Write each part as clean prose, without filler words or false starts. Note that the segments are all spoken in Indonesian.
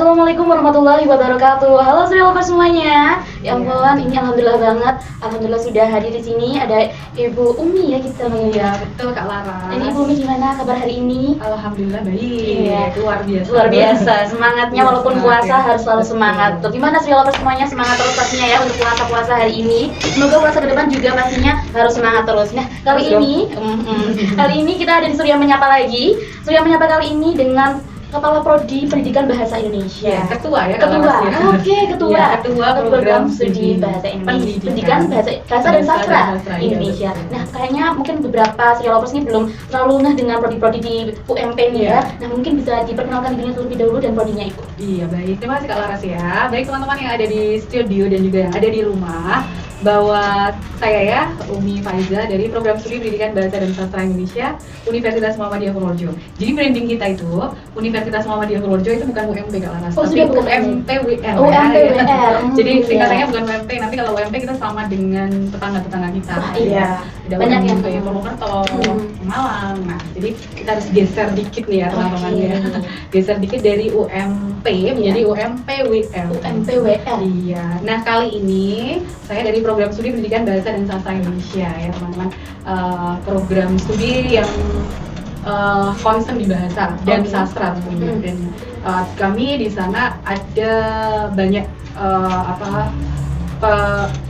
Assalamualaikum warahmatullahi wabarakatuh. Halo Sri Lovers semuanya. Ya ampun, ini alhamdulillah banget. Alhamdulillah sudah hadir di sini ada Ibu Umi ya kita manggil. Iya, betul Kak Lara. Ini Ibu Umi gimana kabar hari ini? Alhamdulillah baik. Iya. Luar biasa. Luar biasa. Semangatnya Iya, walaupun semangat puasa ya. harus selalu semangat. Betul. Tuh, gimana Sri Lovers semuanya semangat terus pastinya ya untuk puasa hari ini. Semoga puasa ke depan juga pastinya harus semangat terus. Nah, kali Terus ini kali ini kita ada di Surya Menyapa lagi. Surya Menyapa kali ini dengan Kepala Prodi Pendidikan Bahasa Indonesia. Iya, ketua ya Ketua. Kak Lara. Oke, ketua. Iya, ketua program studi Bahasa Indonesia. Pendidikan Bahasa dan Sastra Sastra, iya, Indonesia. betul. Nah, kayaknya mungkin beberapa Sri Lovers ini belum terlalu ngeh dengan prodi-prodi di UMP nih ya. Nah, mungkin bisa diperkenalkan dirinya terlebih dahulu dan prodinya itu. Iya, baik. Terima kasih Kak Laras ya. Baik teman-teman yang ada di studio dan juga yang ada di rumah, bahwa saya ya Umi Faiza dari Program Studi Pendidikan Bahasa dan Sastra Indonesia Universitas Muhammadiyah Purworejo. Jadi branding kita itu Universitas Muhammadiyah Purworejo itu bukan UMP Kak Laras, Oh, tapi sudah bukan UMPWR. UMPWR. Jadi Iya. singkatannya bukan UMP, nanti kalau UMP kita sama dengan tetangga-tetangga kita. Wah, iya. Ada Banyak yang UMP Purwokerto, Malang. Nah, jadi kita harus geser dikit nih ya teman-teman Oke. ya. Geser dikit dari UMP menjadi UMPWR. UMPWR. Iya. Nah, kali ini saya dari Program Studi Pendidikan Bahasa dan Sastra Indonesia ya teman-teman. Program studi yang concern di bahasa dan Oke. sastra tentunya. Dan kami di sana ada banyak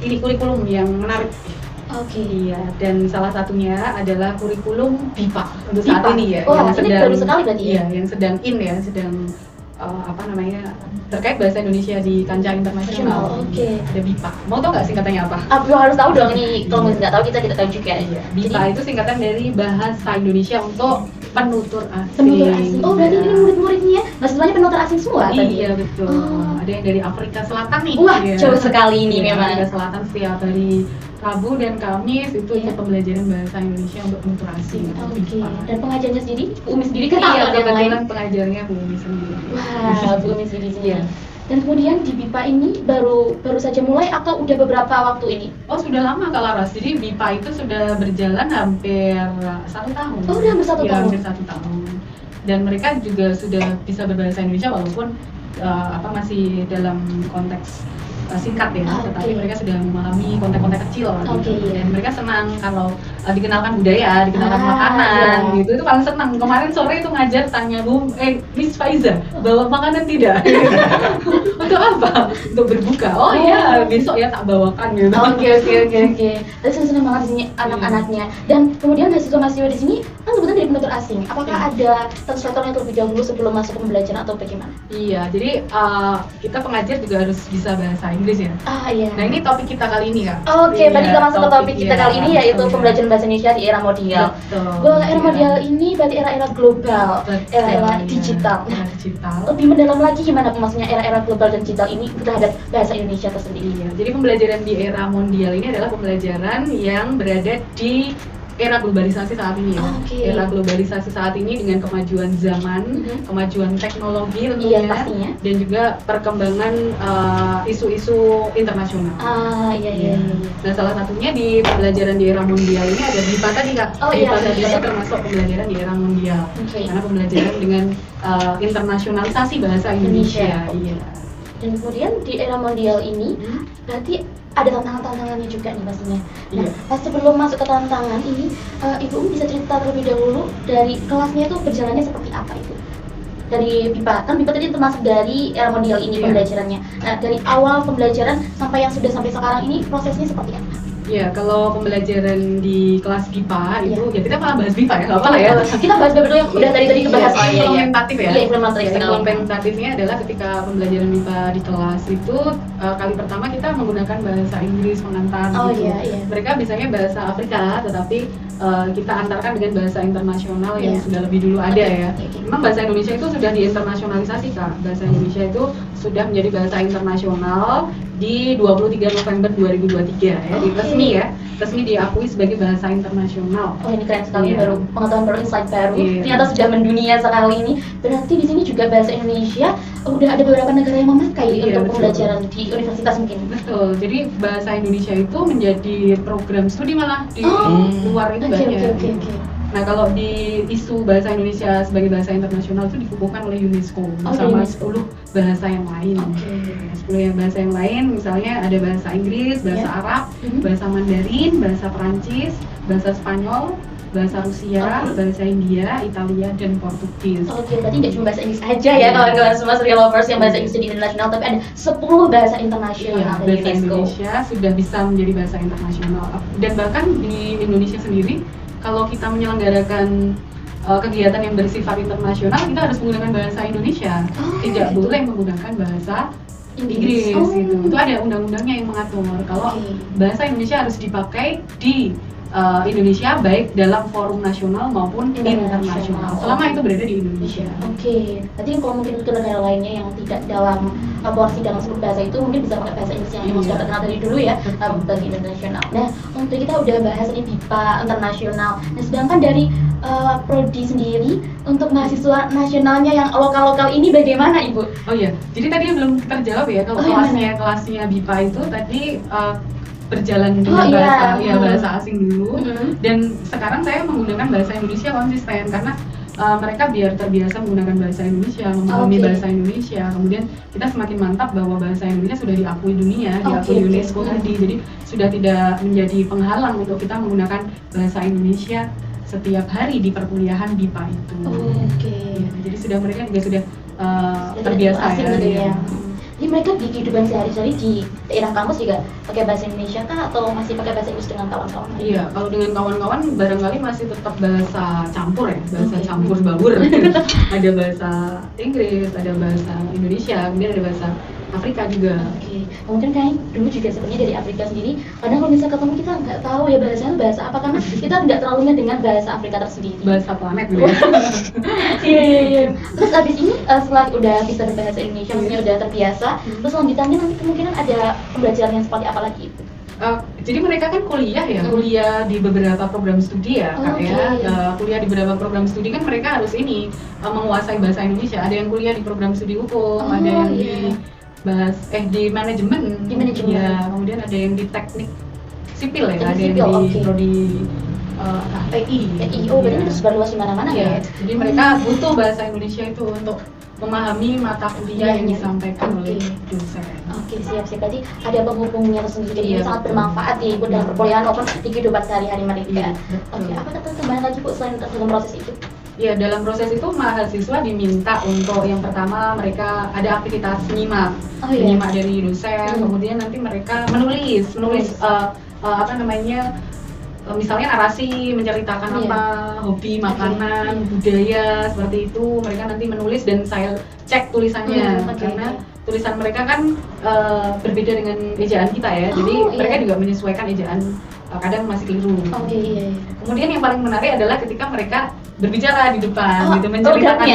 ini kurikulum yang menarik. Oke. Iya, dan salah satunya adalah kurikulum BIPA untuk saat BIPA. ini ya, Wah, yang ini sedang baru sekali berarti ya? Iya, yang sedang sedang terkait bahasa Indonesia di kancah internasional. Oke. Ada BIPA. Mau tau nggak singkatannya apa? Aku harus tahu dong ini. Kalau nggak tahu kita tidak tahu juga. Iya, BIPA itu singkatan dari Bahasa Indonesia untuk Penutur Asing. Penutur asing. Oh, berarti ini murid-muridnya mahasiswanya penutur asing semua tadi? Iya, betul. Oh. Ada yang dari Afrika Selatan nih. Wah, Iya. jauh sekali ini Iya, memang. Afrika Selatan setiap hari Rabu dan Kamis itu Iya. untuk pembelajaran bahasa Indonesia untuk penutur asing. itu Oke. BIPA. Dan pengajarnya sendiri, Bu Umi sendiri kan? Iya, atau ada yang lain? kebetulan pengajarnya Bu Umi sendiri. Wah, Bu Umi sendiri. Iya. Dan kemudian di BIPA ini baru saja mulai atau udah beberapa waktu ini? Oh, sudah lama Kak Laras. Jadi BIPA itu sudah berjalan hampir 1 tahun. Oh, udah hampir 1 Iya, tahun. hampir 1 tahun. Dan mereka juga sudah bisa berbahasa Indonesia walaupun masih dalam konteks singkat ya, Ah, tetapi oke. mereka sudah memahami konteks-konteks kecil Oke, gitu. iya. Dan mereka senang kalau dikenalkan budaya, dikenalkan Ah, makanan iya. gitu. Itu paling senang. Kemarin sore itu ngajar tanya Miss Faiza, bawa makanan tidak? Untuk apa? Untuk berbuka. Oh iya, besok ya tak bawakan gitu. Oke. Terus senang banget di sini anak-anaknya. Dan kemudian mahasiswa-mahasiswa di sini kan kebetulan dari penutur asing. Apakah Iya. ada translatornya terlebih dahulu sebelum masuk ke pembelajaran atau bagaimana? Iya, jadi kita pengajar juga harus bisa bahasa Inggris ya. Ah, iya. Nah, ini topik kita kali ini Kak. Oke, berarti kita masuk ke topik kita iya, kali ini yaitu iya. pembelajaran bahasa Indonesia di era modern. Betul. Wah, era Iya. modern ini berarti era-era global, Betul, era-era iya. digital. Era Nah, digital. lebih mendalam lagi gimana maksudnya era-era global dan digital ini terhadap bahasa Indonesia tersendiri? Iya, jadi pembelajaran di era mondial ini adalah pembelajaran yang berada di era globalisasi saat ini ya. Oke. Era globalisasi saat ini dengan kemajuan zaman, kemajuan teknologi tentunya, Iya, pastinya. dan juga perkembangan isu-isu internasional. Ah, iya. Nah, salah satunya di pembelajaran di era mondial ini ada BIPA tadi Kak. Oh, iya, BIPA tadi BIPA. itu termasuk pembelajaran di era mondial. Oke. Karena pembelajaran dengan internasionalisasi bahasa Indonesia. Iya. Dan kemudian di era mondial ini berarti ada tantangan-tantangannya juga nih pastinya. Nah, Iya. pas sebelum masuk ke tantangan ini, Ibu Umi bisa cerita terlebih dahulu dari kelasnya itu berjalannya seperti apa itu? Dari BIPA, kan BIPA tadi termasuk dari era mondial ini Iya. pembelajarannya. Nah, dari awal pembelajaran sampai yang sudah sampai sekarang ini prosesnya seperti apa? Iya, kalau pembelajaran di kelas BIPA itu Iya. ya kita malah bahas BIPA ya, nggak apa-apa lah ya. Kita bahas dulu yang udah tadi kebahas. Iya, implementatif ya. Iya, implementatif sekali. Implementatifnya adalah ketika pembelajaran BIPA di kelas itu kali pertama kita menggunakan bahasa Inggris mengantar Oh, gitu. iya. Mereka biasanya bahasa Afrika, tetapi kita antarkan dengan bahasa internasional yang Iya. sudah lebih dulu ada ya. Oke. Memang bahasa Indonesia itu sudah diinternasionalisasi Kak. Bahasa Indonesia itu sudah menjadi bahasa internasional di 23 November 2023 ya, Oke. resmi diakui sebagai bahasa internasional. Oh, ini keren sekali, Iya. baru pengetahuan baru, insight baru. Iya. Ternyata sudah mendunia sekali ini. Berarti di sini juga bahasa Indonesia udah ada beberapa negara yang memakai Iya, untuk betul. pembelajaran di universitas mungkin. Betul, jadi bahasa Indonesia itu menjadi program studi malah di luar itu Oke. banyak. Oke. Nah, kalau di isu bahasa Indonesia sebagai bahasa internasional itu dikukuhkan oleh UNESCO bersama UNESCO. 10 bahasa yang lain. Oke. 10 bahasa yang lain, misalnya ada bahasa Inggris, bahasa Ya. Arab, bahasa Mandarin, bahasa Perancis, bahasa Spanyol, bahasa Rusia, bahasa India, Italia, dan Portugis. Oke, berarti nggak cuma bahasa Inggris aja ya kawan-kawan semua serial lovers yang bahasa Inggris jadi internasional, tapi ada 10 bahasa internasional Iya, dari bahasa UNESCO. Indonesia sudah bisa menjadi bahasa internasional. Dan bahkan di Indonesia sendiri, kalau kita menyelenggarakan kegiatan yang bersifat internasional, kita harus menggunakan bahasa Indonesia. Tidak gitu. boleh menggunakan bahasa Inggris. Inggris gitu. Itu ada undang-undangnya yang mengatur kalau Oke. bahasa Indonesia harus dipakai di Indonesia baik dalam forum nasional maupun internasional. Selama itu berada di Indonesia. Oke, berarti kalau mungkin ke negara lainnya yang tidak dalam porsi dalam 10 bahasa itu mungkin bisa pakai bahasa Inggris yang emang sudah terkenal dari dulu ya bagi internasional. Nah, untuk kita udah bahas ini BIPA internasional. Nah, sedangkan dari prodi sendiri untuk mahasiswa nasionalnya yang lokal-lokal ini bagaimana Ibu? Oh iya, jadi tadi belum terjawab ya kalau kelasnya BIPA itu tadi berjalan dengan bahasa asing dulu. Dan sekarang saya menggunakan bahasa Indonesia konsisten karena mereka biar terbiasa menggunakan bahasa Indonesia, memahami bahasa Indonesia. Kemudian kita semakin mantap bahwa bahasa Indonesia sudah diakui dunia, diakui UNESCO tadi. Jadi sudah tidak menjadi penghalang untuk kita menggunakan bahasa Indonesia setiap hari di perkuliahan BIPA itu. Ya, jadi mereka juga sudah terbiasa ya. Jadi mereka di kehidupan sehari-hari di daerah kampus juga pakai bahasa Indonesia kah atau masih pakai bahasa Inggris dengan kawan-kawan? Iya, kalau dengan kawan-kawan barangkali masih tetap bahasa campur ya, bahasa campur baur. Ada bahasa Inggris, ada bahasa Indonesia, kemudian ada bahasa Afrika juga. Oke, mungkin kan dulu juga sebenarnya dari Afrika sendiri. Kadang kalau misalnya ketemu kita nggak tahu ya bahasanya bahasa apa karena kita nggak terlalu dengan bahasa Afrika tersendiri. Bahasa planet gitu ya. Iya. Terus abis ini setelah udah bisa berbahasa Indonesia, maksudnya udah terbiasa, terus lanjutannya nanti kemungkinan ada pembelajaran yang seperti apa lagi Ibu? Jadi mereka kan kuliah ya, kuliah di beberapa program studi ya, kuliah di beberapa program studi kan mereka harus menguasai bahasa Indonesia. Ada yang kuliah di program studi hukum, ada yang di manajemen, ya, kemudian ada yang di teknik sipil ya, ada yang di prodi TI. Berarti itu sebar luas di mana-mana ya. Jadi mereka butuh bahasa Indonesia itu untuk memahami mata kuliah yang disampaikan oleh dosen. Oke, siap. Berarti ada penghubungnya tersendiri, jadi sangat bermanfaat ya Ibu dalam perkuliahan maupun di kehidupan sehari-hari mereka. Oke, apa kata tambahan lagi Bu selain dalam proses itu? Ya, dalam proses itu mahasiswa diminta untuk yang pertama mereka ada aktivitas menyimak dari dosen, kemudian nanti mereka menulis misalnya narasi menceritakan hobi, makanan, budaya seperti itu. Mereka nanti menulis dan saya cek tulisannya karena tulisan mereka kan berbeda dengan ejaan kita ya. Jadi mereka juga menyesuaikan ejaan, kadang masih keliru. Kemudian yang paling menarik adalah ketika mereka berbicara di depan gitu, menceritakan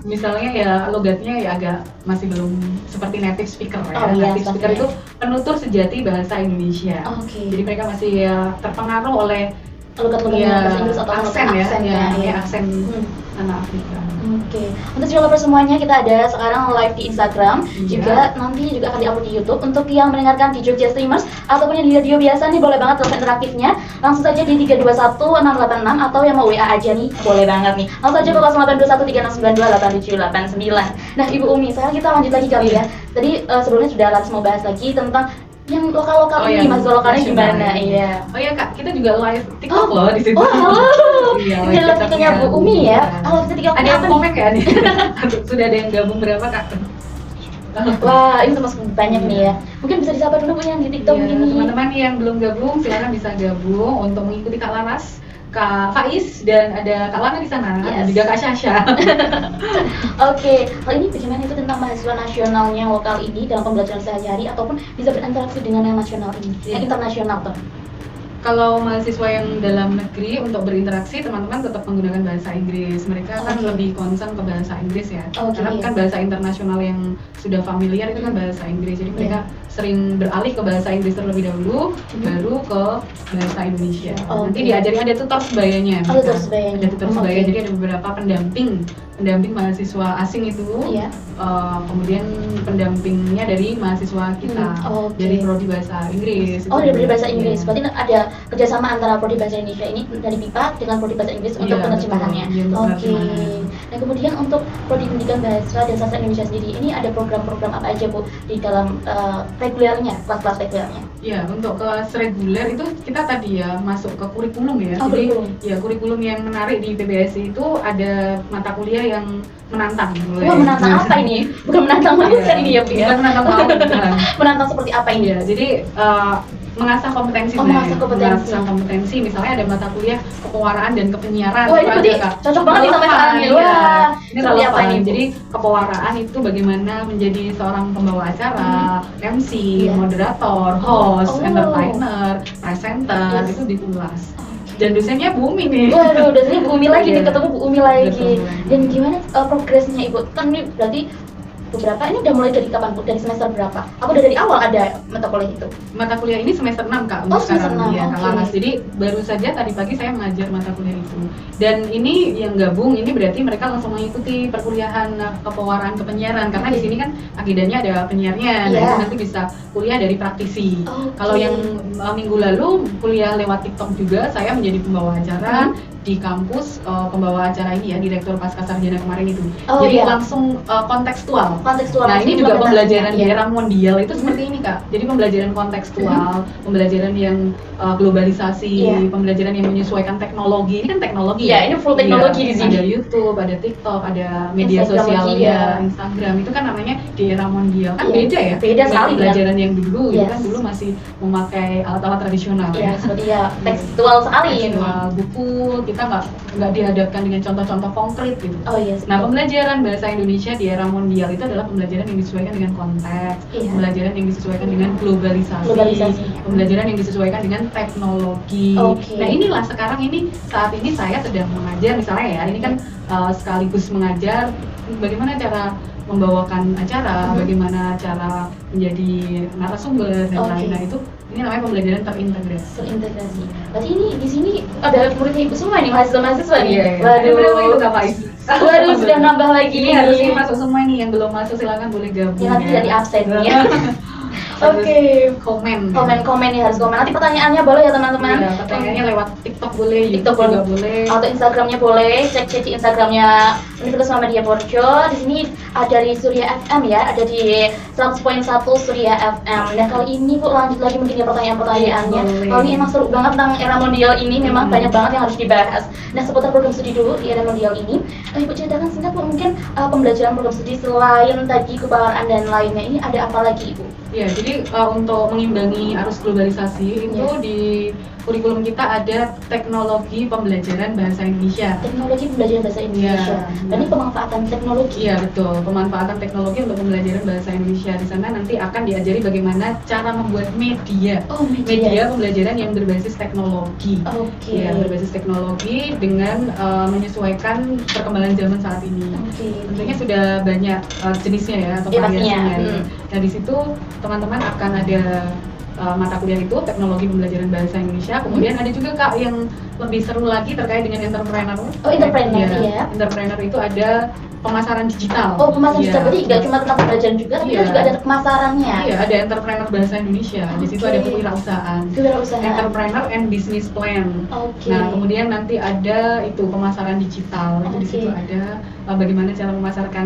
misalnya ya logatnya ya agak masih belum seperti native speaker ya. Native speaker itu penutur sejati bahasa Indonesia. Jadi mereka masih terpengaruh oleh logat-logat bahasa Inggris atau aksen tanah Afrika. Oke, untuk serial lovers semuanya kita ada sekarang live di Instagram, juga nanti juga akan di-upload di YouTube. Untuk yang mendengarkan di Jogja Streamers ataupun yang di radio biasa nih boleh banget telepon interaktifnya langsung saja di 321 686 atau yang mau WA aja nih boleh banget nih. Langsung saja ke 0821 3692 8789. Nah Ibu Umi, sekarang kita lanjut lagi kali ya. Tadi sebelumnya sudah langsung mau bahas lagi tentang yang lokal-lokal ini, mahasiswa lokalnya gimana? Iya. Oh iya Kak, kita juga live TikTok loh di situ. Oh halo. Iya, ini live TikToknya Bu Umi ya. Halo TikTok. Ada yang komen nggak nih? Sudah ada yang gabung berapa Kak? Wah, ini termasuk banyak nih ya. Mungkin bisa disapa dulu Bu yang di TikTok ini. Teman-teman yang belum gabung silakan bisa gabung untuk mengikuti Kak Laras, Kak Faiz, dan ada Kak Lana di sana, dan juga Kak Syasha. Oke, hal ini bagaimana itu tentang mahasiswa nasionalnya lokal ini dalam pembelajaran sehari-hari ataupun bisa berinteraksi dengan yang nasional ini, yang internasional tuh? Kalau mahasiswa yang dalam negeri untuk berinteraksi, teman-teman tetap menggunakan bahasa Inggris. Mereka kan lebih concern ke bahasa Inggris ya. Karena kan bahasa internasional yang sudah familiar itu kan bahasa Inggris. Jadi mereka sering beralih ke bahasa Inggris terlebih dahulu, baru ke bahasa Indonesia. Nanti diajari ada tutor sebayanya. Tutor sebayanya. Ada tutor sebaya, jadi ada beberapa pendamping pendamping mahasiswa asing itu, Iya. kemudian pendampingnya dari mahasiswa kita Oke. dari prodi bahasa Inggris. Oh, dari bahasa Iya. Inggris. Berarti ada kerjasama antara prodi bahasa Indonesia ini dari BIPA dengan prodi bahasa Inggris untuk Iya, penerjemahannya. betul. Iya, untuk Oke. penerjemahan. Nah, kemudian untuk prodi pendidikan bahasa dan sastra Indonesia sendiri ini ada program-program apa aja Bu di dalam regulernya, kelas-kelas regulernya? Ya, untuk kelas reguler itu kita tadi ya masuk ke kurikulum ya. Oh, Jadi kurikulum. ya kurikulum yang menarik di PBSI itu ada mata kuliah yang menantang. Wah, menantang apa ini? Bukan menantang banget kan ini ya, Bu ya? Bukan menantang banget, bukan. Menantang seperti apa ini? Iya, jadi mengasah kompetensi. Oh, mengasah kompetensi. Mengasah kompetensi. Misalnya ada mata kuliah kepewaraan dan kepenyiaran. Wah, ini itu berarti ada, Kak. cocok banget nih sampai Relevan, sekarang nih. iya. Wah, Ini seperti apa relevan. ini, Bu? Jadi kepewaraan itu bagaimana menjadi seorang pembawa acara, MC, Iya. moderator, host, Oh. entertainer, presenter, Yes. itu diulas. Dan dosennya Bu Umi nih. Waduh, dosennya Bu Umi lagi nih, Iya. ketemu Bu Umi lagi. Betul. Dan gimana progresnya Ibu? Kan ini berarti beberapa, ini udah mulai dari kapan Bu? Dari semester berapa? Apa udah dari awal ada mata kuliah itu? Mata kuliah ini semester 6 Kak Oh, untuk semester sekarang 6, ya, Kak oke. Laras. Jadi baru saja tadi pagi saya mengajar mata kuliah itu. Dan ini yang gabung ini berarti mereka langsung mengikuti perkuliahan kepewaraan kepenyiaran karena di sini kan agendanya ada penyiarnya. Nah, Iya. itu nanti bisa kuliah dari praktisi. Oke. Kalau yang minggu lalu kuliah lewat TikTok juga, saya menjadi pembawa acara di kampus pembawa acara ini ya, Direktur Pasca Sarjana kemarin itu. Oh, Jadi iya. langsung kontekstual. Kontekstual. Nah, ini juga pembelajaran di Iya. era mondial itu seperti ini Kak. Jadi pembelajaran kontekstual, pembelajaran yang globalisasi, Iya. pembelajaran yang menyesuaikan teknologi. Ini kan teknologi. Iya, ini full teknologi Iya, di sini. Ada YouTube, ada TikTok, ada media Instagram sosial lagi, ya, ya. Instagram. Itu kan namanya di era mondial. Kan Iya, beda ya. beda dengan sekali pembelajaran yang dulu. Itu Yes. kan dulu masih memakai alat-alat tradisional. Iya, seperti ya tekstual sekali ini. Tekstual, buku, kita nggak dihadapkan dengan contoh-contoh konkret gitu. Oh iya. Nah, pembelajaran bahasa Indonesia di era mondial itu adalah pembelajaran yang disesuaikan dengan konteks, Iya. pembelajaran yang disesuaikan dengan globalisasi, Globalisasi. pembelajaran yang disesuaikan dengan teknologi. Oke. Nah, inilah sekarang ini saat ini saya sedang mengajar misalnya ya, ini kan sekaligus mengajar bagaimana cara membawakan acara, bagaimana cara menjadi narasumber dan Oke. lain-lain. Nah, itu ini namanya pembelajaran terintegrasi. Terintegrasi. Berarti ini di sini ada murid Ibu semua nih, mahasiswa-mahasiswa nih. Iya, Waduh. Berapa itu Kak Faiz? Waduh, sudah nambah lagi Ini nih. harusnya masuk semua nih, yang belum masuk silakan boleh gabung. Ya, nanti ya. jadi absen ya. Harus Oke. komen. Komen-komen nih, harus komen. Nanti pertanyaannya boleh ya teman-teman. Iya, pertanyaannya lewat TikTok boleh, TikTok YouTube juga boleh. Atau Instagramnya boleh, cek di Instagramnya Universitas Muhammadiyah Borjo. Di sini ada di Surya FM ya, ada di 100.1 Surya FM. Nah kali ini Bu lanjut lagi mungkin ya pertanyaan-pertanyaannya. Boleh. Kali ini emang seru banget tentang era mondial ini, memang banyak banget yang harus dibahas. Nah seputar program studi dulu di era mondial ini, Ibu ceritakan singkat Bu mungkin pembelajaran program studi selain tadi kepewaraan dan lainnya ini ada apa lagi Ibu? Ya, jadi untuk mengimbangi arus globalisasi itu Iya. di kurikulum kita ada teknologi pembelajaran bahasa Indonesia. Teknologi pembelajaran bahasa Indonesia. Iya. Dan ini pemanfaatan teknologi. Iya betul, pemanfaatan teknologi untuk pembelajaran bahasa Indonesia. Di sana nanti akan diajari bagaimana cara membuat media. Oh, Media pembelajaran yang berbasis teknologi. Oke. Ya, berbasis teknologi dengan menyesuaikan perkembangan zaman saat ini. Oke. Tentunya sudah banyak jenisnya ya atau Iya, pastinya. variasinya. Ya. Nah di situ teman-teman akan ada mata kuliah itu teknologi pembelajaran bahasa Indonesia. Kemudian ada juga Kak yang lebih seru lagi terkait dengan entrepreneur. Oh, entrepreneur, iya. Entrepreneur itu ada pemasaran digital. Oh, pemasaran Iya. digital berarti nggak cuma tentang pembelajaran juga, tapi Iya. kan juga ada pemasarannya. Iya, ada entrepreneur bahasa Indonesia. Di situ Oke. ada kewirausahaan. Kewirausahaan. Entrepreneur and business plan. Oke. Nah, kemudian nanti ada itu pemasaran digital. Itu di Oke. situ ada bagaimana cara memasarkan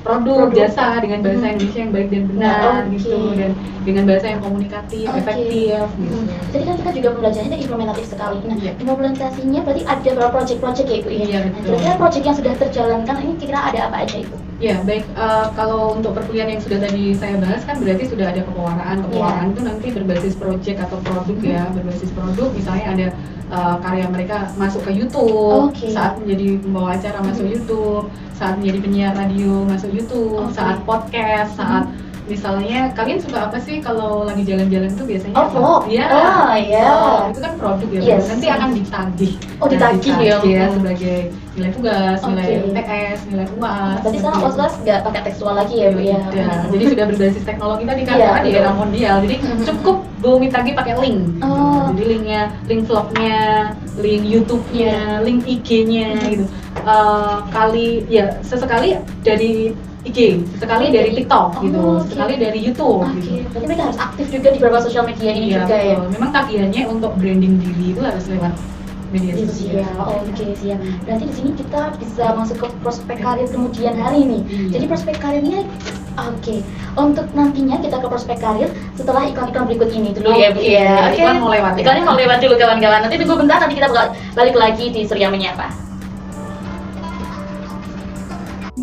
Produk. produk, jasa dengan bahasa Indonesia yang baik dan benar Oke. gitu, dan dengan bahasa yang komunikatif, Oke. efektif gitu. Jadi kan kita juga pembelajarannya implementatif sekali. Nah, Iya. implementasinya berarti ada beberapa project-project ya Ibu ya? Iya, Nah, betul. kira-kira project yang sudah terjalankan ini kira ada apa aja Ibu? Ya, baik. Kalau untuk perkuliahan yang sudah tadi saya bahas kan berarti sudah ada kepewaraan. Kepewaraan itu nanti berbasis project atau produk ya, berbasis produk. Misalnya ada karya mereka masuk ke YouTube, Oke. saat menjadi pembawa acara masuk YouTube, saat menjadi penyiar radio masuk YouTube, Oke. saat podcast, saat misalnya kalian suka apa sih kalau lagi jalan-jalan tuh biasanya Oh, apa? vlog. Ya, Oh, iya. vlog. Itu kan produk ya. Yes. Nanti akan ditagih. Oh, ditagih ya. ya sebagai nilai tugas, nilai Oke. UTS, nilai UAS. Berarti sekarang seperti itu. UAS nggak pakai tekstual lagi ya Bu ya? Udah, jadi sudah berbasis teknologi tadi kan, Iya, karena di era betul. mondial, jadi cukup Bu Mitagi pakai link. Oh. Jadi linknya, link vlognya, link YouTube-nya, link IG-nya gitu. Sesekali dari IG, sesekali dari TikTok gitu, Oh, oke. sekali dari YouTube Oke, gitu. berarti mereka harus aktif juga di beberapa sosial media ini Iya, juga ya? betul. Memang tagihannya untuk branding diri itu harus lewat media Di sosial. sosial, oke siap. Berarti di sini kita bisa masuk ke prospek karir kemudian hari nih. Iya. Jadi prospek karirnya, oke. Untuk nantinya kita ke prospek karir setelah iklan-iklan berikut ini dulu ya Bu Oke, ya. Oke. iklan mau lewat ya? Iklannya mau lewat dulu kawan-kawan. Nanti tunggu bentar, nanti kita bakal balik lagi di Surya Menyapa.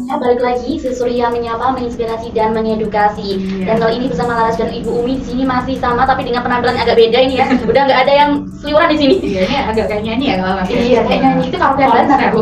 Ya, balik lagi di Surya Menyapa, menginspirasi dan mengedukasi. Iya. Dan kali ini bersama Laras dan Ibu Umi di sini masih sama tapi dengan penampilan agak beda ini ya. Udah nggak ada yang seliuran di sini. Iya, ini agak kayak nyanyi ya kalau Mas. Iya, kayak nyanyi itu kalau kalian Konsep. Bu.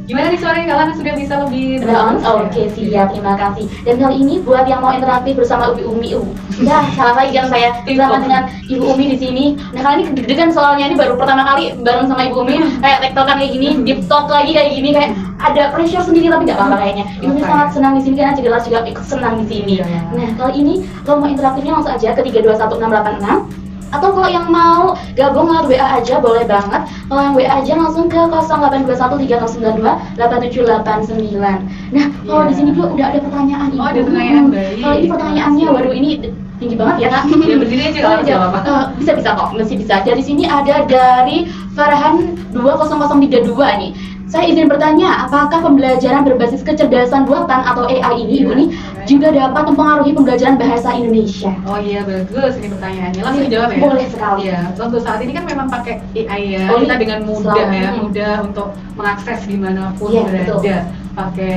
Gimana nih suaranya kalian sudah bisa lebih Bagus, oke siap, terima kasih. Dan kali ini buat yang mau interaktif bersama Umi, ya salah lagi kan saya bersama dengan Ibu Umi di sini. Nah kali ini deg-degan soalnya ini baru pertama kali bareng sama Ibu Umi kayak tektokan kayak gini, deep talk lagi kayak gini kayak ada pressure sendiri tapi nggak apa-apa kayaknya. Ibu Umi sangat senang di sini karena jadi Laras juga ikut senang di sini. Iya. Nah kali ini kalau mau interaktifnya langsung aja ke 321686. Atau kalau yang mau gabung lewat WA aja boleh banget. Kalau yang WA aja langsung ke 082130928789. Nah, kalau Iya. di sini Bu udah ada pertanyaan Ibu. Oh, ada pertanyaan, baik. Kalau ini pertanyaannya, waduh ini tinggi banget ya Kak. Ya, berdiri aja kalau jawab apa. Bisa kok, masih bisa. Dari sini ada dari Farhan 20032 nih. Saya izin bertanya, apakah pembelajaran berbasis kecerdasan buatan atau AI ini, Ibu nih, juga dapat mempengaruhi pembelajaran bahasa Indonesia? Oh iya, bagus ini pertanyaannya. Langsung dijawab ya? Boleh sekali. Iya, untuk saat ini kan memang pakai AI ya. Oh, Kita iya. dengan mudah Selalu. ya, mudah untuk mengakses dimanapun Iya, berada. betul. Pakai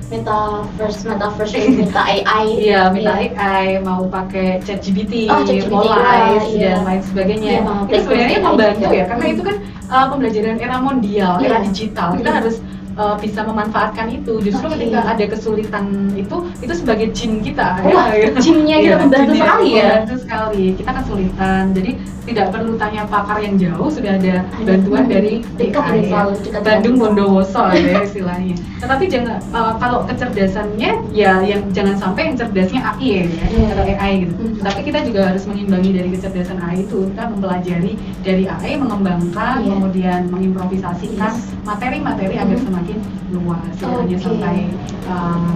Metaverse, Meta AI. Iya, minta Iya. AI, mau pakai ChatGPT, Oh, ChatGPT, Mollies, iya. dan lain sebagainya. Iya, mau Itu sebenarnya AI membantu juga. ya, karena itu kan pembelajaran era mondial, era Iya. digital. Kita Mhm. harus bisa memanfaatkan itu. Justru Oke. ketika ada kesulitan itu sebagai jin kita. Wah, jinnya kita Iya, membantu jinnya sekali ya. Membantu sekali. Kita kesulitan, jadi tidak perlu tanya pakar yang jauh, sudah ada bantuan dari dekat AI, ini selalu dekat Bandung dengan- Bondowoso ya istilahnya. Tetapi jangan kalau kecerdasannya ya yang jangan sampai yang cerdasnya AI ya, Iya. atau AI gitu. Hmm. Tapi kita juga harus mengimbangi dari kecerdasan AI itu. Kita mempelajari dari AI, mengembangkan, Iya. kemudian mengimprovisasikan Yes. materi-materi agar Hmm. semakin luas. Ya, hanya Oke. sampai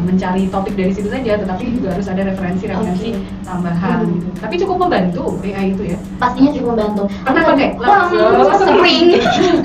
mencari topik dari situ saja, tetapi juga harus ada referensi-referensi Oke. tambahan. Hmm. Gitu. Tapi cukup membantu AI itu ya. Pastinya cukup membantu. Pernah pakai? Wah, sering.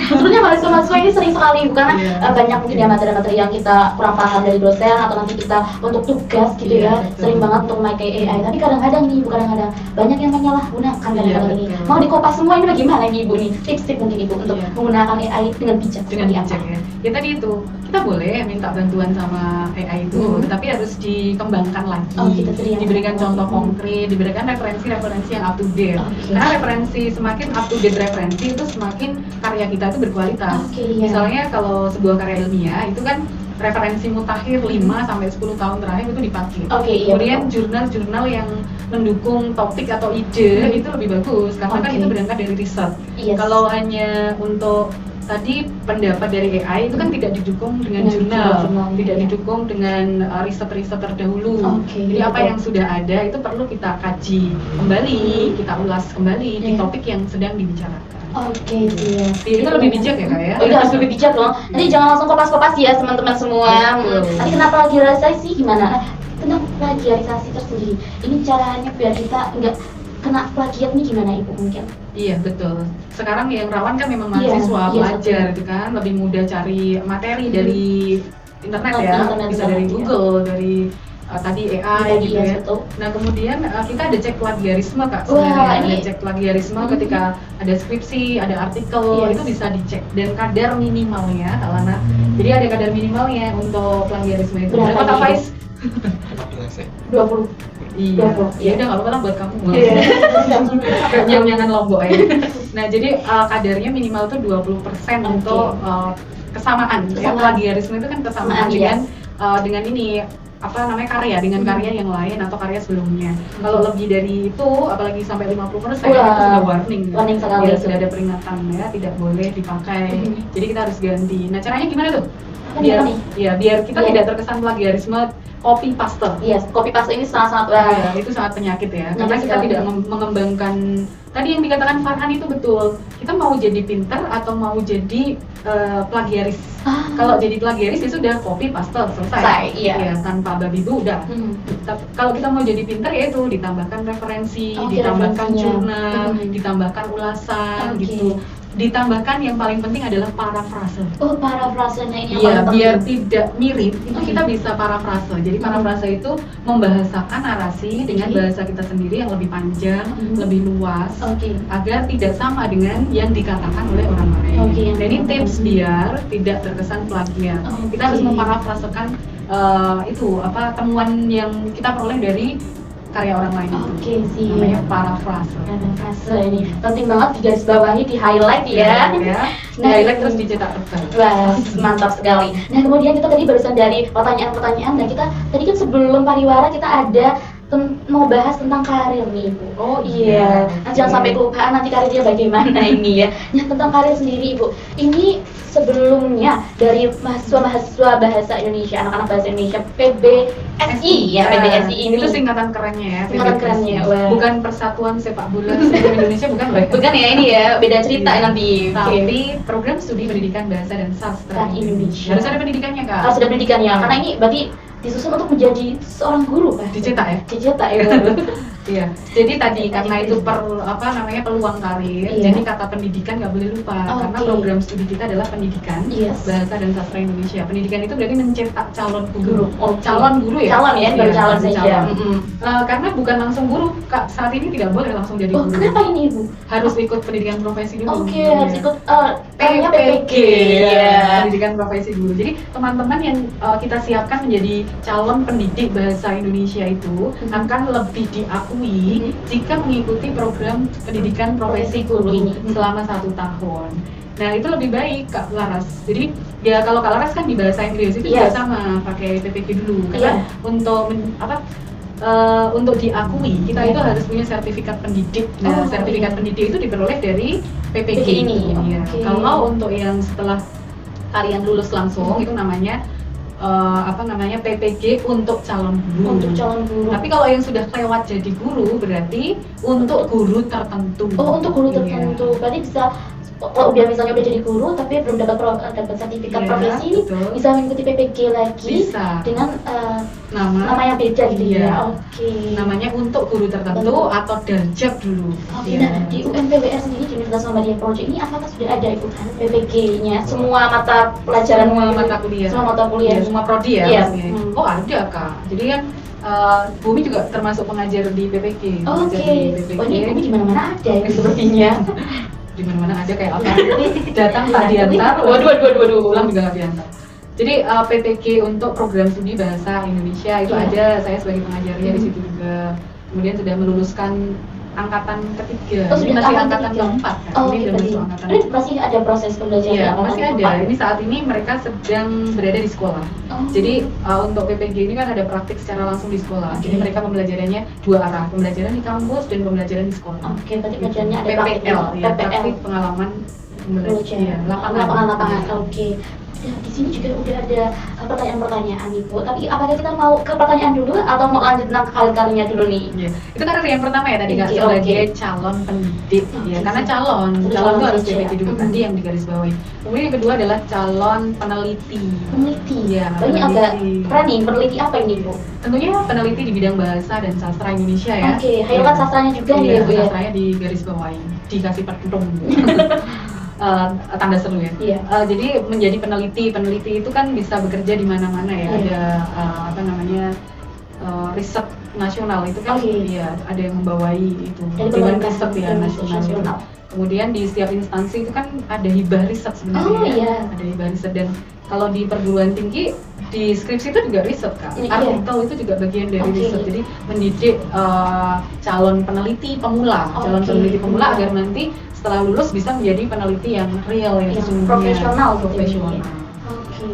Sebenarnya mahasiswa ini sering sekali karena Iya. banyak mungkin ya materi-materi yang kita kurang paham dari dosen atau nanti kita untuk tugas gitu Iya, ya betul. sering banget untuk memakai AI. Tapi kadang-kadang nih, Ibu kadang-kadang banyak yang menyalahgunakan kadang-kadang Iya, ini. betul. Mau dikopas semua ini bagaimana nih Ibu nih? Tips-tips mungkin Ibu untuk Iya. menggunakan AI dengan bijak Dengan seperti bijak apa? ya. Ya tadi itu kita boleh minta bantuan sama AI itu, Hmm. tetapi harus dikembangkan lagi. Oh, kita sering. Diberikan contoh Hmm. konkret, diberikan referensi-referensi yang up to date. Oke. Karena referensi semakin up to date referensi itu semakin karya kita itu berkualitas. Oke, iya. Misalnya kalau sebuah karya ilmiah itu kan referensi mutakhir 5 sampai 10 tahun terakhir itu dipakai. Oke, iya, Kemudian betul. jurnal-jurnal yang mendukung topik atau ide Hmm. itu lebih bagus karena kan Oke. itu berangkat dari riset. Yes. Kalau hanya untuk tadi pendapat dari AI itu kan tidak didukung dengan Dengan jurnal, jurnal, tidak iya. didukung dengan riset-riset terdahulu. Oke, Jadi apa betul. yang sudah ada itu perlu kita kaji kembali, kita ulas kembali di Iya. topik yang sedang dibicarakan. Oke, iya. Kita lebih bijak ya, Kak, ya? Oh iya, harus lebih bijak dong. Nanti jangan langsung kopas-kopas ya teman-teman semua. Betul. Nanti kena plagiarisasi gimana? Nah, tentang plagiarisasi tersendiri. Ini caranya biar kita nggak kena plagiat nih gimana Ibu mungkin? Iya betul. Sekarang yang rawan kan memang Iya, mahasiswa iya, belajar, betul. gitu kan, lebih mudah cari materi Hmm. dari internet ya, Internet bisa banget, dari ya. Google, dari tadi AI Tadi, gitu iya, ya. betul. Nah kemudian kita ada cek plagiarisme Kak Wah, sebenarnya, ada ini- cek plagiarisme Hmm. ketika ada skripsi, ada artikel, Yes. itu bisa dicek dan kadar minimalnya Kak Lana. Jadi ada kadar minimalnya untuk plagiarisme itu. Berapa Berapa Kak nih, Faiz? 20. Iya, Berapa? ya udah nggak apa-apa lah buat kamu. Iya. Jangan lombok ya. Nah, jadi kadarnya minimal tuh 20% Oke. untuk kesamaan. Ya, Kesamaan. plagiarisme itu kan kesamaan Kesamaan, dengan ini apa namanya karya dengan karya yang lain atau karya sebelumnya. Kalau lebih dari itu, apalagi sampai 50%, itu sudah warning. Warning sekali. Ya, sudah ada peringatan ya, tidak boleh dipakai. Jadi kita harus ganti. Nah, caranya gimana tuh? Biar kita tidak terkesan plagiarisme copy paste. Iya, copy paste ini sangat-sangat ya, itu sangat penyakit ya. Karena kita tidak mengembangkan tadi yang dikatakan Farhan itu betul. Kita mau jadi pinter atau mau jadi plagiaris. Kalau jadi plagiaris ya sudah copy paste selesai. Iya. Ya, tanpa babi bu udah. Kalau kita mau jadi pinter ya itu ditambahkan referensi, ditambahkan jurnal, ditambahkan ulasan gitu. Ditambahkan yang paling penting adalah parafrase. Oh, parafrasenya ini iya, biar tidak mirip itu kita bisa parafrase. Jadi parafrase itu membahasakan narasi dengan bahasa kita sendiri yang lebih panjang, lebih luas, agar tidak sama dengan yang dikatakan oleh orang lain. Dan ini tips biar tidak terkesan plagiat. Kita harus memparafrasekan itu apa temuan yang kita peroleh dari karya orang lain itu. Namanya parafrase. Parafrase ini penting banget digarisbawahi, di highlight ya. Di highlight terus dicetak tebal. Wah, mantap sekali. Nah, kemudian kita tadi barusan dari pertanyaan-pertanyaan, dan kita tadi kan sebelum pariwara kita ada mau bahas tentang karir nih, Ibu. Oh iya. Jangan sampai kelupaan nanti karirnya bagaimana ini ya. Nah, tentang karir sendiri, Ibu. Ini sebelumnya dari mahasiswa bahasa Indonesia, anak-anak bahasa Indonesia PBSI ya, PBSI ini. Itu singkatan kerennya ya. Singkatan kerennya. Bukan Persatuan Sepak Bola Seluruh Indonesia, bukan loh. Bukan ya, ini ya, beda cerita nanti. Tapi program studi pendidikan bahasa dan sastra Indonesia. Harus ada pendidikannya, Kak. Harus ada pendidikannya, karena ini berarti disusun untuk menjadi seorang guru kan? Dicetak ya? Dicetak ya. Iya. Jadi tadi karena itu peluang karir. Jadi kata pendidikan nggak boleh lupa karena program studi kita adalah pendidikan bahasa dan sastra Indonesia. Pendidikan itu berarti mencetak calon guru. Calon guru ya? Calon ya, baru calon saja. Karena bukan langsung guru, Kak. Saat ini tidak boleh langsung jadi guru. Kenapa ini, Ibu? Harus ikut pendidikan profesi dulu. Harus ikut PPG. Pendidikan profesi guru. Jadi teman-teman yang kita siapkan menjadi calon pendidik bahasa Indonesia itu akan lebih diakui jika mengikuti program pendidikan profesi guru ini selama 1 tahun. Nah, itu lebih baik, Kak Laras. Jadi ya kalau Kak Laras kan di bahasa Inggris itu juga sama pakai PPG dulu. Karena untuk diakui kita itu harus punya sertifikat pendidik. Nah, sertifikat pendidik itu diperoleh dari PPG ini. Kalau untuk yang setelah kalian lulus langsung itu namanya PPG untuk calon guru. Untuk calon guru. Tapi kalau yang sudah lewat jadi guru berarti untuk guru tertentu. Untuk guru tertentu. Berarti bisa kalau misalnya udah jadi guru tapi belum dapat sertifikat profesi, bisa mengikuti PPG lagi dengan nama yang beda gitu ya. Namanya untuk guru tertentu atau darjab dulu. Nah, di UMPWR sendiri di Universitas Muhammadiyah Project ini apakah sudah ada Ibu PPG-nya? Semua mata pelajaran, semua mata kuliah, semua prodi ya. Oh, ada, Kak. Jadi kan Bumi juga termasuk pengajar di PPG. Oh, ini Bumi di mana-mana ada ya sepertinya. Di mana-mana aja kayak apa? Datang tak diantar. Waduh, pulang juga nggak diantar. Jadi PPG untuk program studi bahasa Indonesia itu ada, saya sebagai pengajarnya di situ juga. Kemudian sudah meluluskan angkatan ketiga. Ini masih angkatan keempat kan? Ini sudah masuk angkatan. Ini masih ada proses pembelajaran. Iya, masih ada. Ini saat ini mereka sedang berada di sekolah. Jadi untuk PPG ini kan ada praktik secara langsung di sekolah. Jadi mereka pembelajarannya 2 arah, pembelajaran di kampus dan pembelajaran di sekolah. Berarti pembelajarannya ada PPL, praktik pengalaman pembelajaran. Lapangan. Di sini juga udah ada pertanyaan-pertanyaan Ibu. Tapi apakah kita mau ke pertanyaan dulu atau mau lanjut tentang karir-karirnya dulu nih? Itu karir yang pertama ya tadi Kak, sebagai calon pendidik ya. Karena calon itu harus PPG dulu tadi yang digarisbawahi. Kemudian yang kedua adalah calon peneliti. Ya, ini agak keren nih. Peneliti apa ini, Bu? Tentunya peneliti di bidang bahasa dan sastra Indonesia ya. Highlight sastranya juga nih ya, Bu ya. Sastranya digarisbawahi, dikasih petung. Tanda seru ya. Jadi menjadi peneliti itu kan bisa bekerja di mana-mana ya. Ada riset nasional itu kan ada yang membawahi itu dewan riset ya nasional. Kemudian di setiap instansi itu kan ada hibah riset sebenarnya. Ada hibah riset, dan kalau di perguruan tinggi di skripsi itu juga riset kan. Artikel itu juga bagian dari riset. Jadi mendidik calon peneliti pemula, agar nanti setelah lulus bisa menjadi peneliti yang real, yang sesungguhnya profesional.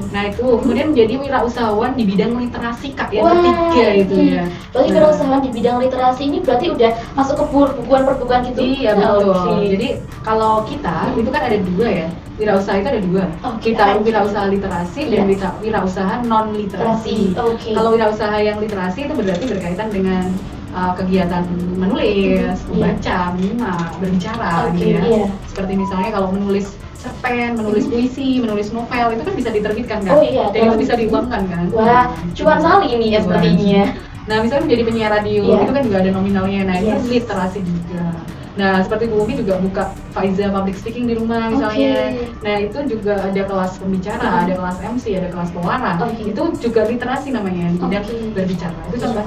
Nah itu kemudian menjadi wirausahawan di bidang literasi Kak, yang Wah, ketiga itu ya. Berarti Nah, wirausahawan di bidang literasi ini berarti udah masuk ke perbukuan gitu? iya betul. Oke. Jadi kalau kita itu kan ada dua ya. Wirausaha itu ada dua. Oke, Kita apa? wirausaha literasi dan wirausaha non literasi. Oke. Kalau wirausaha yang literasi itu berarti berkaitan dengan kegiatan menulis, membaca, menyimak, berbicara Oke, gitu ya. iya. Seperti misalnya kalau menulis cerpen, menulis puisi, menulis novel itu kan bisa diterbitkan kan? Oh iya, Dan itu bisa diuangkan kan? Wah, cuan sekali ini ya Cuan. sepertinya. Nah, misalnya menjadi penyiar radio Iya. itu kan juga ada nominalnya. Nah, Yes. itu literasi juga. Nah, seperti Bu Umi juga buka Faiza Public Speaking di rumah misalnya. Oke. Nah, itu juga ada kelas pembicara, ada kelas MC, ada kelas pewaran. Oke. Itu juga literasi namanya, di bidang Oke. berbicara. Itu contoh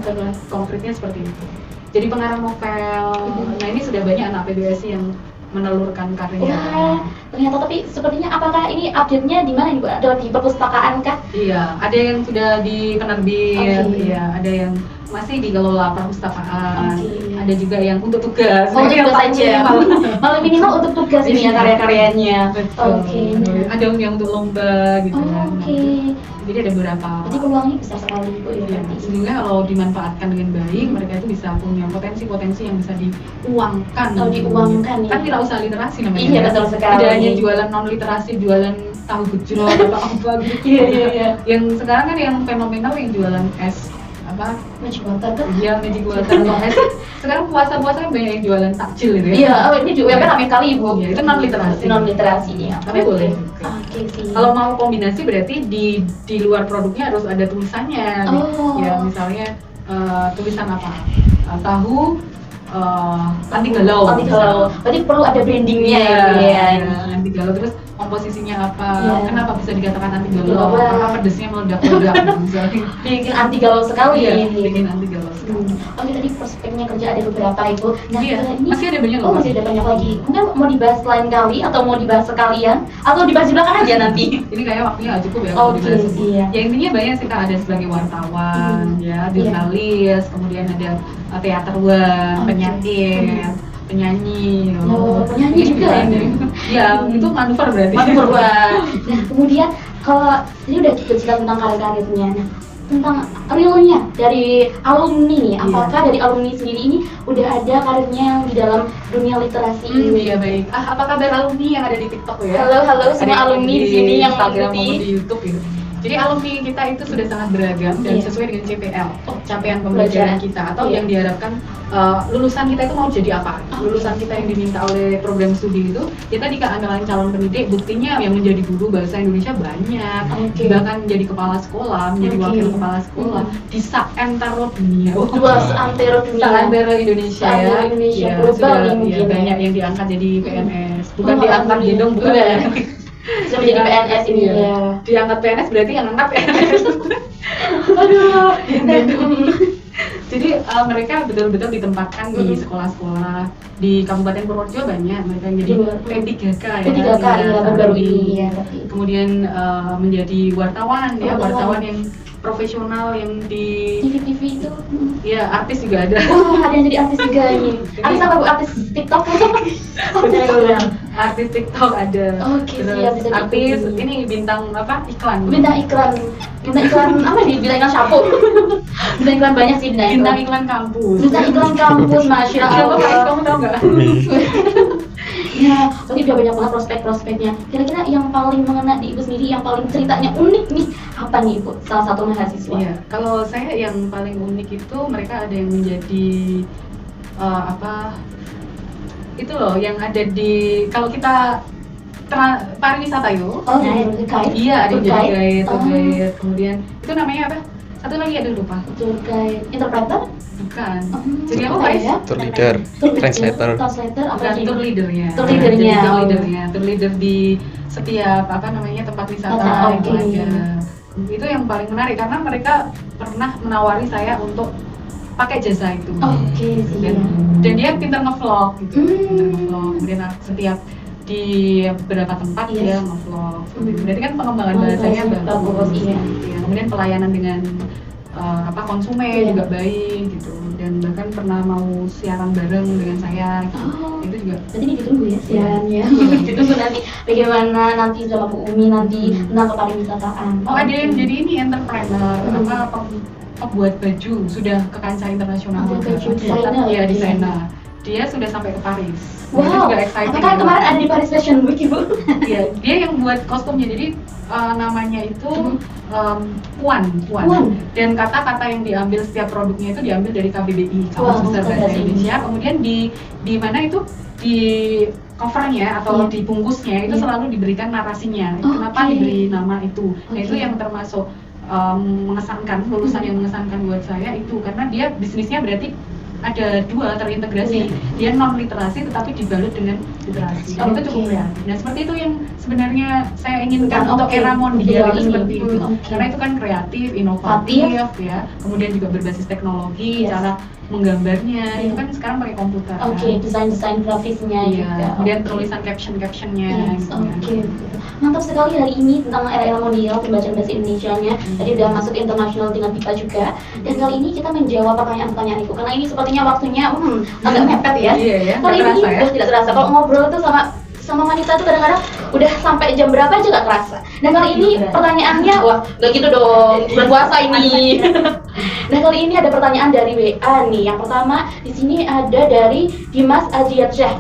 konkretnya seperti itu. Jadi pengarang novel. Nah, ini sudah banyak anak PBSI yang menelurkan karya. Wah, ternyata tapi sepertinya apakah ini update-nya di mana nih Bu? Ada di perpustakaan kah? Iya, ada yang sudah di penerbit, Oke. iya, ada yang masih dikelola perpustakaan, Oke. ada juga yang untuk tugas. Oh, Nah, ini yang tugas paling saja. minimal. Paling minimal untuk tugas ini ya karya-karyanya. Betul. Oke. Ada yang untuk lomba gitu kan. Oke. Jadi ada beberapa. Berarti peluangnya besar sekali Bu ya Iya, berarti. sehingga kalau dimanfaatkan dengan baik, mereka itu bisa punya potensi-potensi yang bisa diuangkan. Oh, diuangkan ya. Kan wirausaha literasi namanya. Iya, kan? betul sekali. Tidak hanya jualan non literasi, jualan tahu gejrot atau apa gitu. Iya, iya, iya. Yang sekarang kan yang fenomenal yang jualan es apa? Magic water kan? Iya, magic water atau es. Sekarang puasa-puasa kan banyak yang jualan takjil gitu ya. Iya, oh, ini juga kan ramai kali Bu. Iya, itu non literasi. Non literasi ya. Tapi boleh juga. Oke sih. Kalau mau kombinasi berarti di luar produknya harus ada tulisannya. Oh. Ya misalnya tulisan apa? Tahu anti galau. Anti galau. Berarti perlu ada brandingnya Iya, ya. iya, anti galau. Terus komposisinya apa? Iya. Kenapa bisa dikatakan anti Anti galau? galau. Karena pedesnya meledak-ledak gitu, misalnya. Bikin anti galau sekali Iya, ini. bikin anti galau sekali. Oke, tadi prospeknya kerja ada beberapa Ibu. Nah, Iya, ini masih ada banyak Oh, loh. masih ada banyak lagi. Mungkin mau dibahas lain kali atau mau dibahas sekalian atau dibahas di belakang aja nanti. Ini kayaknya waktunya nggak cukup ya kalau Oke, dibahas semua. iya. Ya intinya banyak sih Kak, ada sebagai wartawan, ya jurnalis, kemudian ada teaterwan, Oke. penyair, penyanyi. Oh, penyanyi Ini juga ada. ini. Ya, itu manuver berarti. Manuver Wah. Nah, kemudian kalau ini udah cerita tentang karir-karirnya. Nah, tentang realnya dari alumni nih, Iya. apakah dari alumni sendiri ini udah ada karirnya yang di dalam dunia literasi ini? Iya baik. Apa kabar alumni yang ada di TikTok ya? Halo Ada semua alumni di sini yang Instagram mengikuti. maupun di YouTube gitu. Jadi alumni kita itu sudah sangat beragam dan Iya. sesuai dengan CPL, capaian pembelajaran kita atau Iya. yang diharapkan lulusan kita itu mau jadi apa? Lulusan kita yang diminta oleh program studi itu, kita di keandalan calon pendidik buktinya yang menjadi guru bahasa Indonesia banyak, Oke. bahkan menjadi kepala sekolah, menjadi Oke. wakil kepala sekolah di seantero dunia. Dua seantero dunia. Seantero Indonesia ya. Seantero Indonesia, Ya, global sudah, nih ya, mungkin ya. banyak yang diangkat jadi PNS, bukan Oh, diangkat alhamdulillah. gendong bukan. Bukan. Sudah menjadi PNS ini Iya. ya. Diangkat PNS berarti yang angkat PNS. Aduh. Jadi mereka betul-betul ditempatkan di sekolah-sekolah di Kabupaten Purworejo banyak mereka yang jadi P3K ya. P3K Iya, baru di- ini ya. Tapi. Kemudian menjadi wartawan ya, Wartawan. wartawan yang profesional yang di TV itu. ya artis juga ada. Oh, ada yang jadi artis juga ini. Artis apa Bu? Artis TikTok? Betul. Artis TikTok ada. Oke, Terus siap, bisa artis diikuti. ini bintang apa? Iklan. Bintang iklan apa nih? Bintang iklan shampoo. Bintang iklan banyak sih bintang Bintang iklan. iklan kampus. Bintang iklan kampus, masya Siapa Faiz, Allah. kamu tahu nggak? Ya, berarti udah banyak banget prospek-prospeknya. Kira-kira yang paling mengena di Ibu sendiri, yang paling ceritanya unik nih, apa nih Ibu? Salah satu mahasiswa. Iya, kalau saya yang paling unik itu mereka ada yang menjadi apa? Itu loh yang ada di kalau kita pariwisata yuk. Oh, jadi guide. Iya, ada yang jadi guide, Oh, guide. Kemudian itu namanya apa? Satu lagi ada lupa. tour guide. Interpreter? Bukan. Oh, Jadi apa apa Faiz? ya? Tour leader, translator. Translator apa Bukan sih? tour leadernya. Tour leadernya. Jadi tour leadernya. Tour leader di setiap apa namanya tempat wisata itu Oke. ada. Itu yang paling menarik karena mereka pernah menawari saya untuk pakai jasa itu. Oke sih. Dan dia pintar ngevlog gitu. Pintar Hmm. ngevlog. Kemudian setiap di beberapa tempat Yes. dia ngevlog. Berarti kan pengembangan Oh, bahasanya bagus, bagus. iya. Iya. Kemudian pelayanan dengan konsumen juga baik gitu, dan bahkan pernah mau siaran bareng dengan saya gitu. Itu juga berarti ditunggu ya siarannya. Ditunggu nanti bagaimana nanti sama Bu Umi nanti tentang kepariwisataan. ada yang jadi ini entrepreneur, pembuat baju sudah ke kancah internasional juga. Desainer Ya, desainer. Dia sudah sampai ke Paris. Itu Wow, juga exciting. apakah kemarin ada di Paris Fashion Week Ibu? Iya, dia yang buat kostumnya. Jadi namanya itu Puan. Dan kata-kata yang diambil setiap produknya itu diambil dari KBBI, Kamus Besar Bahasa Indonesia. Kemudian di mana itu di covernya atau di bungkusnya itu selalu diberikan narasinya. Kenapa diberi nama itu? Nah, itu yang termasuk mengesankan, lulusan yang mengesankan buat saya itu, karena dia bisnisnya berarti ada dua terintegrasi. Dia non literasi tetapi dibalut dengan literasi. Dan itu cukup kreatif. Nah, seperti itu yang sebenarnya saya inginkan untuk era mondial itu seperti itu. Karena itu kan kreatif, inovatif ya. Kemudian juga berbasis teknologi, cara menggambarnya itu kan sekarang pakai komputer. Desain grafisnya juga. Kemudian tulisan captionnya. Mantap sekali hari ini tentang era-era mondial pembelajaran bahasa Indonesianya. Tadi udah masuk internasional dengan BIPA juga. Dan kali ini kita menjawab pertanyaan-pertanyaan itu karena ini sepertinya waktunya agak mepet ya. Kali ini tidak terasa. Kalau ngobrol tuh sama wanita tuh kadang-kadang udah sampai jam berapa aja gak kerasa. Dan kali ini pertanyaannya, wah gak gitu dong, bulan puasa ini. Nah, kali ini ada pertanyaan dari WA nih. Yang pertama di sini ada dari Dimas Ajiatsyah.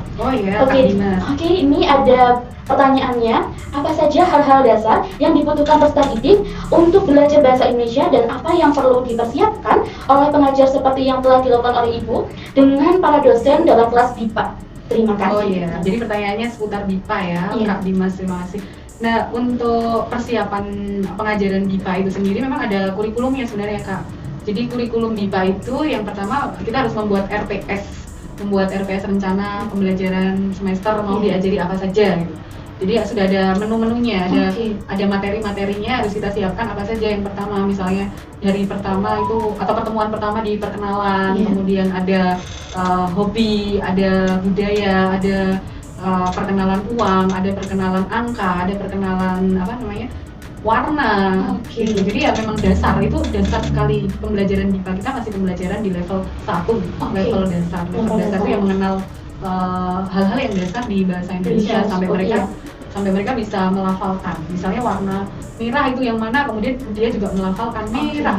Oke, ini ada pertanyaannya, apa saja hal-hal dasar yang dibutuhkan peserta didik untuk belajar bahasa Indonesia dan apa yang perlu dipersiapkan oleh pengajar seperti yang telah dilakukan oleh Ibu dengan para dosen dalam kelas BIPA. Terima kasih. Jadi pertanyaannya seputar BIPA ya, Kak Dimas, terima kasih. Nah, untuk persiapan pengajaran BIPA itu sendiri memang ada kurikulumnya sebenarnya, Kak. Jadi kurikulum BIPA itu yang pertama kita harus membuat RPS rencana pembelajaran semester mau diajari apa saja gitu. Jadi sudah ada menu-menunya, ada materi-materinya harus kita siapkan apa saja. Yang pertama misalnya dari pertama itu atau pertemuan pertama di perkenalan, kemudian ada hobi, ada budaya, ada perkenalan uang, ada perkenalan angka, ada perkenalan warna. Jadi ya memang dasar sekali pembelajaran BIPA. Kita masih pembelajaran di level 1, level dasar. Level dasar itu yang mengenal hal-hal yang dasar di bahasa Indonesia sampai mereka bisa melafalkan. Misalnya warna merah itu yang mana, kemudian dia juga melafalkan merah.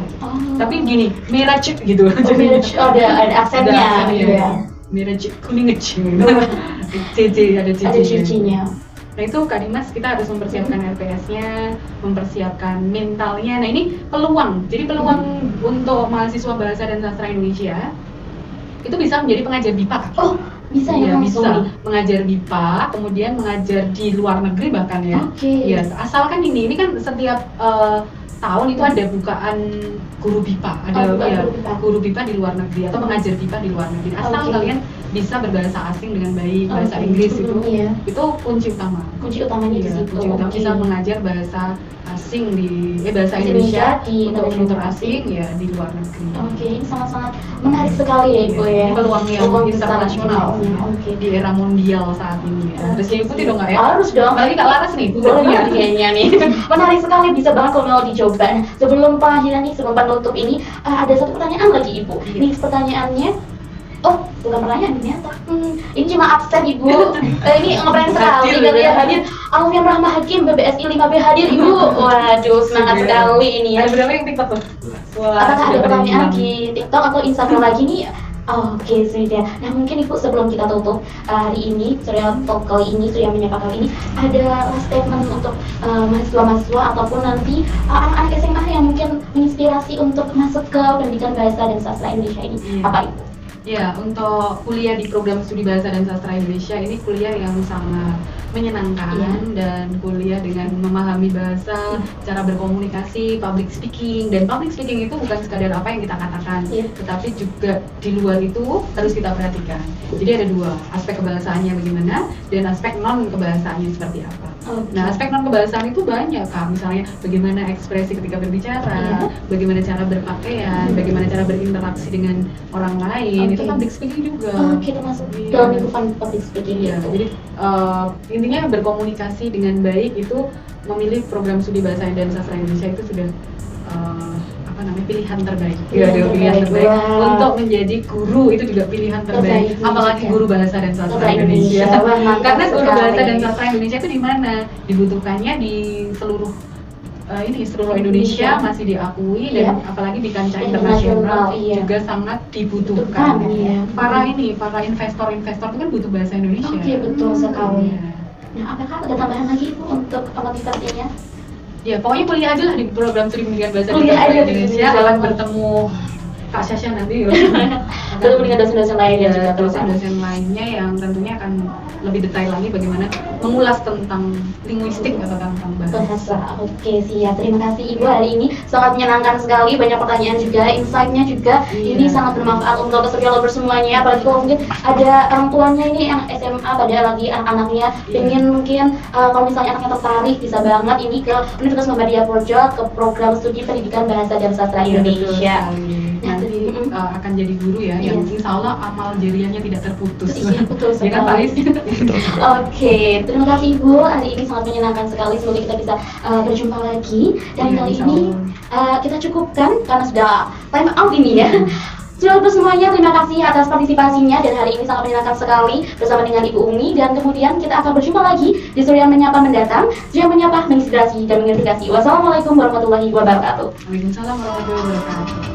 Tapi gini, merah cek gitu. Ada aksennya. Merah cek, kuning cek. Ada CC-nya. Nah, itu Kak Dimas, kita harus mempersiapkan RPS-nya, mempersiapkan mentalnya. Nah, ini peluang. Jadi peluang untuk mahasiswa bahasa dan sastra Indonesia itu bisa menjadi pengajar BIPA. Bisa ya, bisa mengajar BIPA, kemudian mengajar di luar negeri bahkan ya. Ya, asalkan ini kan setiap tahun itu ada bukaan guru BIPA, guru BIPA di luar negeri atau mengajar BIPA di luar negeri. Asal kalian bisa berbahasa asing dengan baik, bahasa Inggris itu kunci utama. Kunci utamanya di situ. Bisa mengajar bahasa asing bahasa Indonesia untuk tutor asing ya di luar negeri. Ini sangat-sangat menarik sekali ya Ibu ya. Peluang yang internasional di era mondial saat ini. Harus diikuti dong nggak ya? Harus dong. Bagi Kak Laras nih, kayaknya nih. Menarik sekali, bisa banget kalau mau dicoba. Nah, sebelum pengakhiran nih, sebelum penutup ini, ada satu pertanyaan lagi Ibu. Ini pertanyaannya. Bukan pertanyaan ternyata. Ini cuma absen Ibu. Ini ngeprank sekali kali ya hadir. Alfian Rahma Hakim BBSI 5B hadir Ibu. Waduh, semangat sekali ini ya. Ada berapa yang TikTok tuh? Apakah ada pertanyaan di TikTok atau Instagram lagi nih? Sudah. Nah, mungkin Ibu sebelum kita tutup hari ini, Surya Talk kali ini, Surya Menyapa kali ini, ada last statement untuk mahasiswa-mahasiswa ataupun nanti anak-anak SMA yang mungkin menginspirasi untuk masuk ke pendidikan bahasa dan sastra Indonesia ini. Apa Ibu? Ya, untuk kuliah di program studi bahasa dan sastra Indonesia ini kuliah yang sangat menyenangkan dan kuliah dengan memahami bahasa, cara berkomunikasi, public speaking. Dan public speaking itu bukan sekadar apa yang kita katakan, tetapi juga di luar itu harus kita perhatikan. Jadi ada dua, aspek kebahasaannya bagaimana dan aspek non kebahasaannya seperti apa. Nah, aspek non kebahasaan itu banyak Kak, misalnya bagaimana ekspresi ketika berbicara, bagaimana cara berpakaian, bagaimana cara berinteraksi dengan orang lain, itu public speaking juga. Termasuk dalam lingkupan public speaking itu. Jadi intinya berkomunikasi dengan baik itu memilih program studi bahasa dan sastra Indonesia itu sudah apa namanya pilihan terbaik. Pilihan Pilihan terbaik. terbaik Wow. untuk menjadi guru itu juga pilihan terbaik. Terbaik Apalagi juga. guru bahasa dan sastra Sastra Indonesia. Indonesia. Wah, mantap Karena guru sekali. bahasa dan sastra Indonesia itu di mana? Dibutuhkannya di seluruh seluruh Indonesia masih diakui Iya. dan apalagi di kancah Internasional, internasional iya. juga sangat dibutuhkan. Bukan, iya. Para investor-investor itu kan butuh bahasa Indonesia. Oke, betul sekali. Iya. Nah, apakah ada tambahan lagi Ibu untuk motivasinya? Ya, pokoknya kuliah aja lah di program studi pendidikan bahasa dan Kuliah sastra aja di Indonesia. Indonesia. Akan bertemu Kak Syasha nanti. Bertemu dengan dosen-dosen lainnya juga Ya, terutama. dosen-dosen lainnya yang tentunya akan lebih detail lagi bagaimana mengulas tentang linguistik atau tentang bahasa. Bahasa. Oke, siap. Terima kasih Ibu hari ini sangat menyenangkan sekali, banyak pertanyaan juga, insight-nya juga. Iya. Ini sangat bermanfaat untuk peserta lovers semuanya. Apalagi kalau mungkin ada orang tuanya ini yang SMA, pada lagi anak-anaknya Iya. pengen mungkin kalau misalnya anaknya tertarik bisa banget ini ke Universitas Muhammadiyah Purjo ke program studi pendidikan bahasa dan sastra Iya, betul Indonesia. sekali. Nanti Mm-mm. akan jadi guru ya, yang Iya. insya Allah amal jariahnya tidak terputus. Iya, betul Ya kan, sekali. Faiz? Oke, terima kasih Ibu. Hari ini sangat menyenangkan sekali. Semoga kita bisa berjumpa lagi. Dan Iya, kali insya ini kita cukupkan karena sudah time out ini ya. Sudah semuanya, terima kasih atas partisipasinya dan hari ini sangat menyenangkan sekali bersama dengan Ibu Umi dan kemudian kita akan berjumpa lagi di Surya Menyapa mendatang. Surya Menyapa menginspirasi dan mengedukasi. Wassalamualaikum warahmatullahi wabarakatuh. Waalaikumsalam warahmatullahi wabarakatuh.